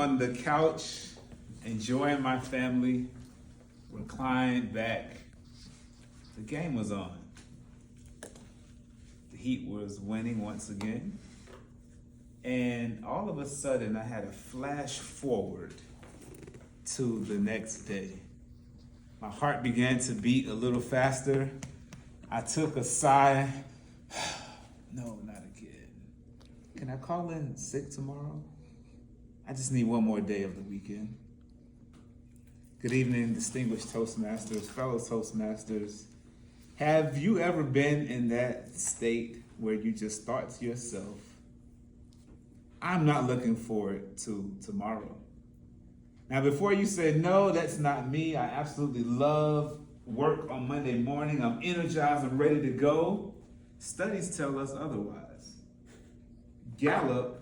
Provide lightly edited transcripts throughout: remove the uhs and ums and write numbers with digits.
On the couch, enjoying my family, reclined back. The game was on. The Heat was winning once again. And all of a sudden, I had a flash forward to the next day. My heart began to beat a little faster. I took a sigh. No, not again. Can I call in sick tomorrow? I just need one more day of the weekend. Good evening, distinguished Toastmasters, fellow Toastmasters. Have you ever been in that state where you just thought to yourself, I'm not looking forward to tomorrow? Now, before you say, no, that's not me, I absolutely love work on Monday morning, I'm energized, I'm ready to go, studies tell us otherwise. Gallup,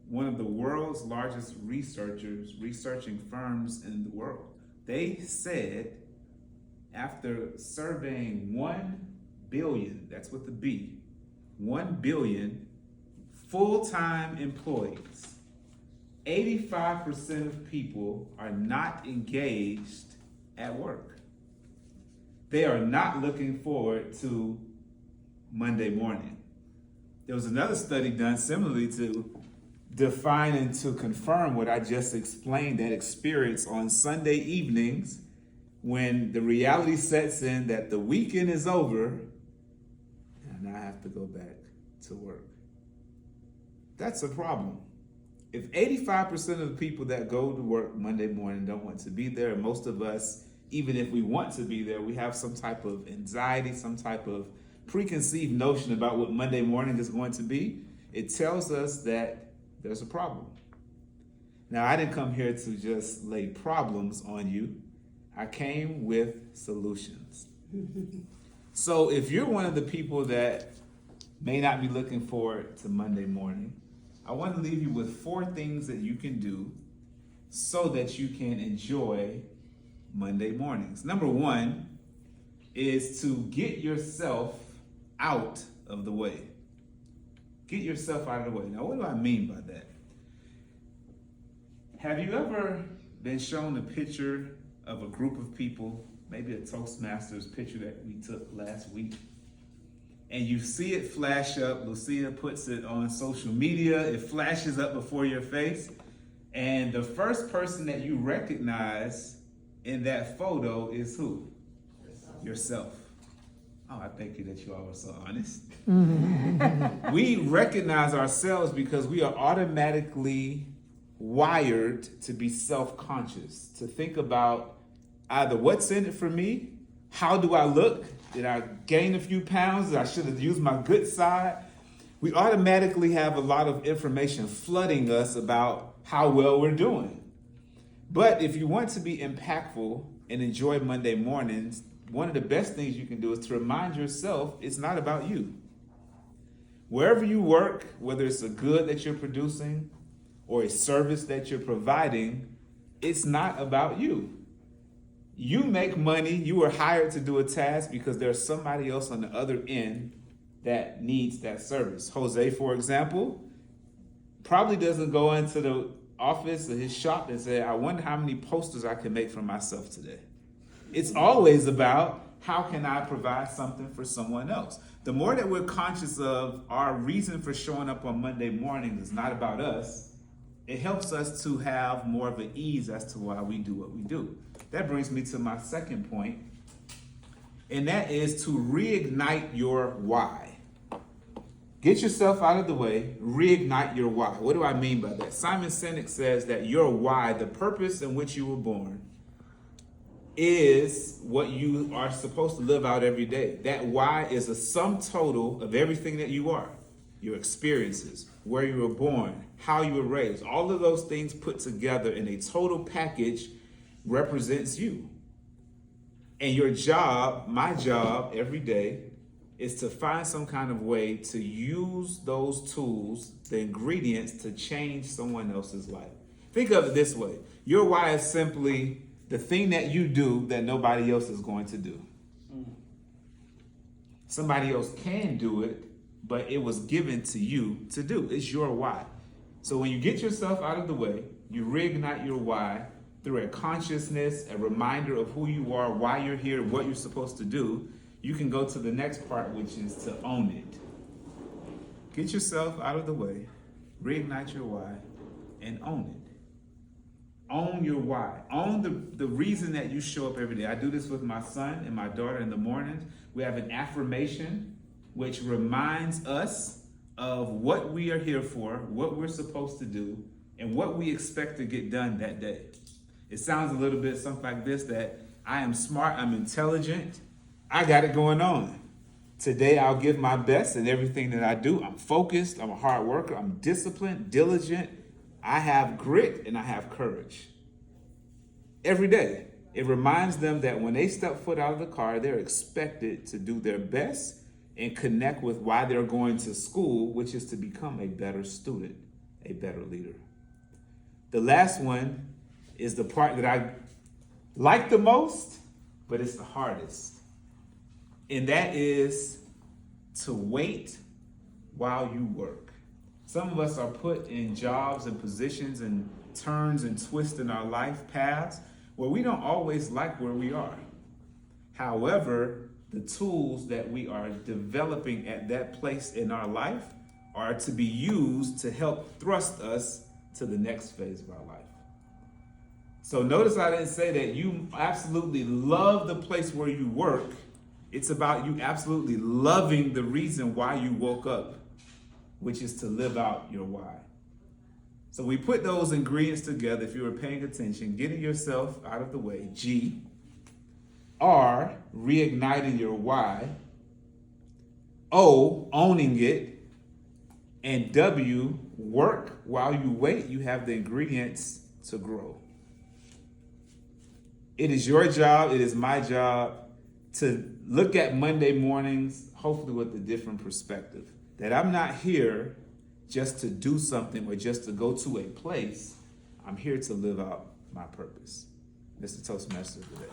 one of the world's largest researching firms in the world, they said after surveying 1 billion, that's with the B, 1 billion full-time employees, 85% of people are not engaged at work. They are not looking forward to Monday morning. There was another study done similarly to define and to confirm what I just explained, that experience on Sunday evenings when the reality sets in that the weekend is over and I have to go back to work. That's a problem. If 85% of the people that go to work Monday morning don't want to be there, and most of us, even if we want to be there, we have some type of anxiety, some type of preconceived notion about what Monday morning is going to be, it tells us that there's a problem. Now, I didn't come here to just lay problems on you. I came with solutions. So if you're one of the people that may not be looking forward to Monday morning, I want to leave you with 4 things that you can do so that you can enjoy Monday mornings. Number 1 is to get yourself out of the way. Get yourself out of the way. Now, what do I mean by that? Have you ever been shown a picture of a group of people, maybe a Toastmasters picture that we took last week, and you see it flash up? Lucia puts it on social media. It flashes up before your face, and the first person that you recognize in that photo is who? Yourself. Oh, I thank you that you all were so honest. We recognize ourselves because we are automatically wired to be self-conscious, to think about either what's in it for me, how do I look, did I gain a few pounds, I should have used my good side. We automatically have a lot of information flooding us about how well we're doing. But if you want to be impactful and enjoy Monday mornings, one of the best things you can do is to remind yourself it's not about you. Wherever you work, whether it's a good that you're producing or a service that you're providing, it's not about you. You make money, you were hired to do a task because there's somebody else on the other end that needs that service. Jose, for example, probably doesn't go into the office or his shop and say, I wonder how many posters I can make for myself today. It's always about how can I provide something for someone else. The more that we're conscious of our reason for showing up on Monday morning is not about us, it helps us to have more of an ease as to why we do what we do. That brings me to my second point, and that is to reignite your why. Get yourself out of the way, reignite your why. What do I mean by that? Simon Sinek says that your why, the purpose in which you were born, is what you are supposed to live out every day. That why is a sum total of everything that you are. Your experiences, where you were born, how you were raised, all of those things put together in a total package represents you. And your job, my job every day, is to find some kind of way to use those tools, the ingredients, to change someone else's life. Think of it this way. Your why is simply the thing that you do that nobody else is going to do. Somebody else can do it, but it was given to you to do. It's your why. So when you get yourself out of the way, you reignite your why through a consciousness, a reminder of who you are, why you're here, what you're supposed to do, you can go to the next part, which is to own it. Get yourself out of the way, reignite your why, and own it. Own your why. Own the reason that you show up every day. I do this with my son and my daughter in the mornings. We have an affirmation which reminds us of what we are here for, what we're supposed to do, and what we expect to get done that day. It sounds a little bit something like this, that I am smart, I'm intelligent, I got it going on. Today I'll give my best in everything that I do. I'm focused, I'm a hard worker, I'm disciplined, diligent, I have grit, and I have courage. Every day, it reminds them that when they step foot out of the car, they're expected to do their best and connect with why they're going to school, which is to become a better student, a better leader. The last one is the part that I like the most, but it's the hardest. And that is to wait while you work. Some of us are put in jobs and positions and turns and twists in our life paths where we don't always like where we are. However, the tools that we are developing at that place in our life are to be used to help thrust us to the next phase of our life. So notice I didn't say that you absolutely love the place where you work. It's about you absolutely loving the reason why you woke up, which is to live out your why. So we put those ingredients together, if you were paying attention, getting yourself out of the way, G. R, reigniting your why. O, owning it. And W, work while you wait. You have the ingredients to grow. It is your job, it is my job to look at Monday mornings, hopefully with a different perspective. That I'm not here just to do something or just to go to a place. I'm here to live out my purpose. Mr. Toastmaster today.